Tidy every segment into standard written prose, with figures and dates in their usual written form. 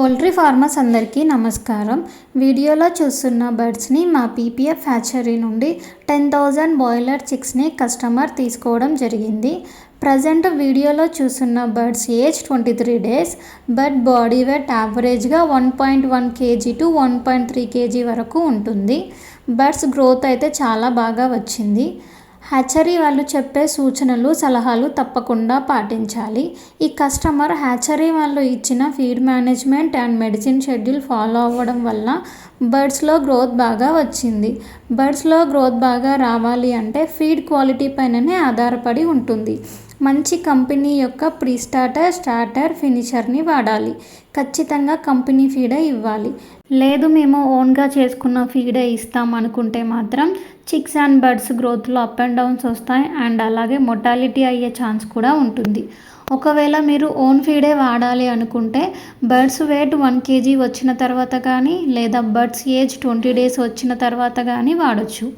Poultry farmers అందరికీ నమస్కారం. వీడియోలో చూస్తున్న బర్డ్స్ని మా పీపీఎఫ్ హ్యాచరీ నుండి 10,000 బాయిలర్ చిక్స్ని కస్టమర్ తీసుకోవడం జరిగింది. ప్రజెంట్ వీడియోలో చూస్తున్న birds age 23 days. Bird body weight యావరేజ్గా 1.1 kg టు 1.3 kg వరకు ఉంటుంది. బర్డ్స్ గ్రోత్ అయితే చాలా బాగా వచ్చింది. హ్యాచరీ వాళ్ళు చెప్పే సూచనలు సలహాలు తప్పకుండా పాటించాలి. ఈ కస్టమర్ హ్యాచరీ వాళ్ళు ఇచ్చిన feed management and medicine schedule follow అవ్వడం వల్ల బర్డ్స్లో గ్రోత్ బాగా వచ్చింది. బర్డ్స్లో గ్రోత్ బాగా రావాలి అంటే ఫీడ్ క్వాలిటీ పైననే ఆధారపడి ఉంటుంది. మంచి కంపెనీ యొక్క ప్రీ స్టార్టర్, స్టార్టర్, ఫినిషర్ని వాడాలి. ఖచ్చితంగా కంపెనీ ఫీడే ఇవ్వాలి. లేదు మేము ఓన్గా చేసుకున్న ఫీడే ఇస్తాం అనుకుంటే మాత్రం చిక్స్ అండ్ బర్డ్స్ గ్రోత్లో అప్ అండ్ డౌన్స్ వస్తాయి అండ్ అలాగే మొర్టాలిటీ అయ్యే ఛాన్స్ కూడా ఉంటుంది. ఒకవేళ మీరు ఓన్ ఫీడే వాడాలి అనుకుంటే బర్డ్స్ వెయిట్ 1 kg వచ్చిన తర్వాత కానీ లేదా బర్డ్స్ ఏజ్ 20 days వచ్చిన తర్వాత కానీ వాడచ్చు.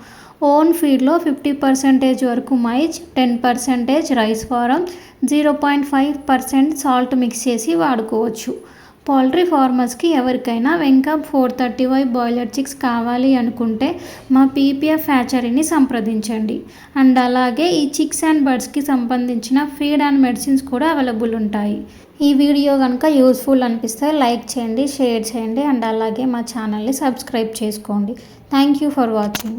ఓన్ ఫీడ్లో 50% వరకు మైజ్, 10% రైస్ ఫారం, 0.5% సాల్ట్ మిక్స్ చేసి వాడుకోవచ్చు. పౌల్ట్రీ ఫార్మర్స్కి ఎవరికైనా వెంకప్ 435 బాయిలర్ చిక్స్ కావాలి అనుకుంటే మా పీపీఎఫ్ హ్యాచరీని సంప్రదించండి. అండ్ అలాగే ఈ చిక్స్ అండ్ బర్డ్స్కి సంబంధించిన ఫీడ్ అండ్ మెడిసిన్స్ కూడా అవైలబుల్ ఉంటాయి. ఈ వీడియో కనుక యూస్ఫుల్ అనిపిస్తే లైక్ చేయండి, షేర్ చేయండి అండ్ అలాగే మా ఛానల్ని సబ్స్క్రైబ్ చేసుకోండి. Thank you for watching.